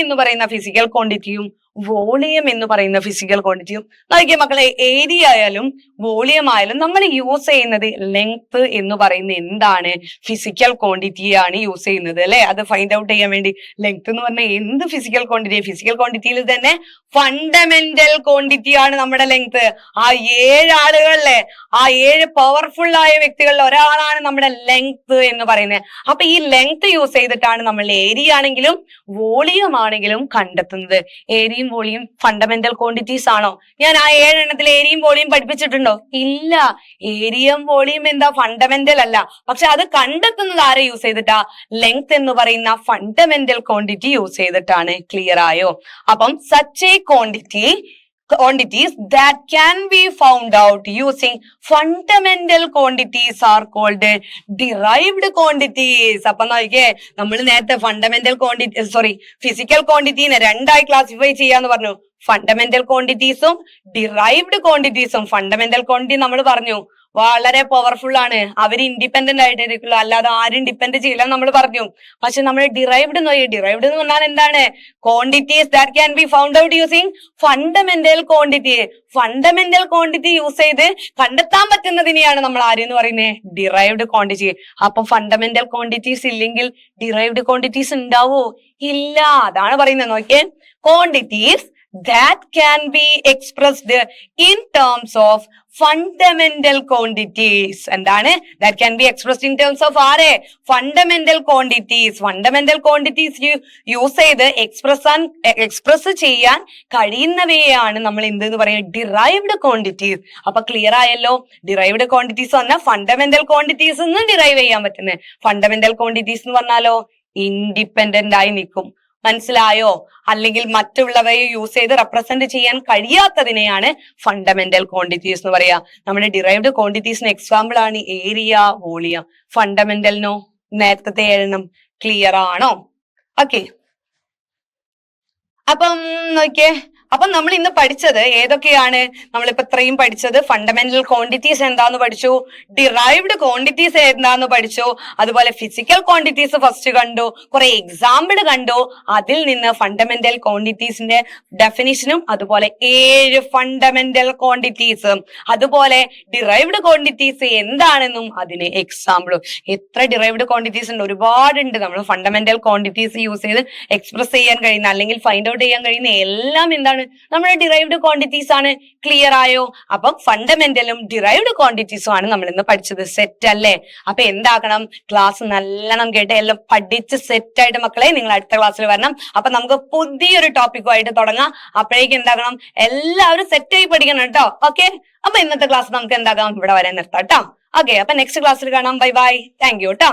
എന്ന് പറയുന്ന ഫിസിക്കൽ ക്വാണ്ടിറ്റിയും വോളിയം എന്ന് പറയുന്ന ഫിസിക്കൽ ക്വാണ്ടിറ്റിയും. നോക്കിയേ മക്കളെ, ഏരിയ ആയാലും വോളിയം ആയാലും നമ്മൾ യൂസ് ചെയ്യുന്നത് ലെങ്ത് എന്ന് പറയുന്ന എന്താണ്? ഫിസിക്കൽ ക്വാണ്ടിറ്റിയാണ് യൂസ് ചെയ്യുന്നത് അല്ലെ? അത് ഫൈൻഡ് ഔട്ട് ചെയ്യാൻ വേണ്ടി. ലെങ്ത് എന്ന് പറഞ്ഞാൽ എന്ത് ഫിസിക്കൽ ക്വാണ്ടിറ്റി? ഫിസിക്കൽ ക്വാണ്ടിറ്റിയിൽ തന്നെ ഫണ്ടമെന്റൽ ക്വാണ്ടിറ്റി ആണ് നമ്മുടെ ലെങ്ത്. ആ 7 ആളുകളിലെ ആ 7 പവർഫുൾ ആയ വ്യക്തികളിൽ ഒരാളാണ് നമ്മുടെ ലെങ്ത് എന്ന് പറയുന്നത്. അപ്പൊ ഈ ലെങ്ത് യൂസ് ചെയ്തിട്ടാണ് നമ്മൾ ഏരിയ ആണെങ്കിലും വോളിയം ആണെങ്കിലും കണ്ടെത്തുന്നത്. ഏരിയയും വോളിയം ഫണ്ടമെന്റൽ ക്വാണ്ടിറ്റീസ് ആണോ? ഞാൻ ആ 7 എണ്ണത്തിൽ ഏരിയയും വോളിയം പഠിപ്പിച്ചിട്ടുണ്ടോ? ഇല്ല. ഏരിയയും വോളിയം എന്താ? ഫണ്ടമെന്റൽ അല്ല. പക്ഷെ അത് കണ്ടെത്തുന്നത് ആരെ യൂസ് ചെയ്തിട്ടാ? ലെങ്ത് എന്ന് പറയുന്ന ഫണ്ടമെന്റൽ ക്വാണ്ടിറ്റി യൂസ് ചെയ്തിട്ടാണ്. ക്ലിയർ ആയോ? അപ്പം such A quantity quantities that can be found out using fundamental quantities are called derived quantities. അപ്പൊ നോക്കിയേ, നമ്മൾ നേരത്തെ ഫണ്ടമെന്റൽ ക്വാണ്ടിറ്റി ഫിസിക്കൽ ക്വാണ്ടിറ്റീനെ രണ്ടായി ക്ലാസിഫൈ ചെയ്യാന്ന് പറഞ്ഞു. ഫണ്ടമെന്റൽ ക്വാണ്ടിറ്റീസും ഡിറൈവ്ഡ് ക്വാണ്ടിറ്റീസും. ഫണ്ടമെന്റൽ ക്വാണ്ടിറ്റി നമ്മൾ പറഞ്ഞു വളരെ പവർഫുൾ ആണ്, അവര് ഇൻഡിപെൻഡന്റ് ആയിട്ടിരിക്കുള്ളൂ, അല്ലാതെ ആരും ഡിപ്പെൻഡ് ചെയ്യില്ല നമ്മൾ പറഞ്ഞു. പക്ഷെ നമ്മൾ ഡിറൈവ്ഡ് നോക്കി, ഡിറൈവ്ഡ് എന്ന് പറഞ്ഞാൽ എന്താണ്? Quantities that can be found out using fundamental quantity. Fundamental quantity use ചെയ്ത് കണ്ടെത്താൻ പറ്റുന്നതിനെയാണ് നമ്മൾ ആരെന്ന് പറയുന്നത്? Derived quantity. അപ്പൊ ഫണ്ടമെന്റൽ ക്വാണ്ടിറ്റീസ് ഇല്ലെങ്കിൽ ഡിറൈവ്ഡ് ക്വാണ്ടിറ്റീസ് ഉണ്ടാവോ? ഇല്ല. അതാണ് പറയുന്നത്. നോക്കിയേ, quantities that can be expressed in terms of fundamental quantities. എന്താണ്? that can be expressed in terms of ആരെ? fundamental quantities. fundamental quantities use ചെയ്ത് എക്സ്പ്രസ് ചെയ്യാൻ കഴിയുന്നവയാണ് നമ്മൾ എന്തെന്ന് പറയുന്നത്? Derived quantities. അപ്പൊ ക്ലിയർ ആയല്ലോ. ഡിറൈവ്ഡ് ക്വാണ്ടിറ്റീസ് പറഞ്ഞാൽ ഫണ്ടമെന്റൽ ക്വാണ്ടിറ്റീസ് നിന്ന് ഡിറൈവ് ചെയ്യാൻ പറ്റുന്നത്. ഫണ്ടമെന്റൽ ക്വാണ്ടിറ്റീസ് എന്ന് പറഞ്ഞാലോ ഇൻഡിപെൻഡന്റ് ആയി നിൽക്കും. മനസ്സിലായോ? അല്ലെങ്കിൽ മറ്റുള്ളവയെ യൂസ് ചെയ്ത് റെപ്രസെന്റ് ചെയ്യാൻ കഴിയാത്തതിനെയാണ് ഫണ്ടമെന്റൽ ക്വാണ്ടിറ്റീസ് എന്ന് പറയാ. നമ്മുടെ ഡിറൈവ്ഡ് ക്വാണ്ടിറ്റീസിന് എക്സാമ്പിൾ ആണ് ഏരിയ, വോളിയം. ഫണ്ടമെന്റലിനോ നേരത്തെ എഴുതണം. ക്ലിയർ ആണോ? ഓക്കെ. അപ്പം നോക്കിയേ, അപ്പം നമ്മൾ ഇന്ന് പഠിച്ചത് ഏതൊക്കെയാണ്? നമ്മളിപ്പോ ഇത്രയും പഠിച്ചത് ഫണ്ടമെന്റൽ ക്വാണ്ടിറ്റീസ് എന്താന്ന് പഠിച്ചു, ഡിറൈവ്ഡ് ക്വാണ്ടിറ്റീസ് എന്താന്ന് പഠിച്ചു, അതുപോലെ ഫിസിക്കൽ ക്വാണ്ടിറ്റീസ് ഫസ്റ്റ് കണ്ടു, കുറെ എക്സാമ്പിൾ കണ്ടു. അതിൽ നിന്ന് ഫണ്ടമെന്റൽ ക്വാണ്ടിറ്റീസിന്റെ ഡെഫിനിഷനും അതുപോലെ 7 ഫണ്ടമെന്റൽ ക്വാണ്ടിറ്റീസും അതുപോലെ ഡിറൈവ്ഡ് ക്വാണ്ടിറ്റീസ് എന്താണെന്നും അതിന് എക്സാമ്പിളും. എത്ര ഡിറൈവ്ഡ് ക്വാണ്ടിറ്റീസ് ഉണ്ട്? ഒരുപാടുണ്ട്. നമ്മൾ ഫണ്ടമെന്റൽ ക്വാണ്ടിറ്റീസ് യൂസ് ചെയ്ത് എക്സ്പ്രസ് ചെയ്യാൻ കഴിയുന്ന അല്ലെങ്കിൽ ഫൈൻഡ് ഔട്ട് ചെയ്യാൻ കഴിയുന്ന എല്ലാം എന്താണ്? നമ്മുടെ ഡിറൈവ്ഡ് ക്വാണ്ടിറ്റീസ് ആണ്. ക്ലിയർ ആയോ? അപ്പം ഫണ്ടമെന്റലും ഡിറൈവ്ഡ് ക്വാണ്ടിറ്റീസും ആണ് നമ്മൾ ഇന്ന് പഠിച്ചത്. സെറ്റ് അല്ലേ? അപ്പൊ എന്താക്കണം? ക്ലാസ് നല്ലോണം കേട്ട് എല്ലാം പഠിച്ച് സെറ്റ് ആയിട്ട് മക്കളെ നിങ്ങൾ അടുത്ത ക്ലാസ്സിൽ വരണം. അപ്പൊ നമുക്ക് പുതിയൊരു ടോപ്പിക്കുമായിട്ട് തുടങ്ങാം. അപ്പോഴേക്കും എന്താക്കണം? എല്ലാവരും സെറ്റ് ആയി പഠിക്കണം കേട്ടോ. ഓക്കെ. അപ്പൊ ഇന്നത്തെ ക്ലാസ് നമുക്ക് എന്താക്കാം? ഇവിടെ വരെ നിർത്താം കേട്ടോ. ഓക്കെ. അപ്പൊ നെക്സ്റ്റ് ക്ലാസ്സിൽ കാണാം. Bye bye. താങ്ക് യു കേട്ടോ.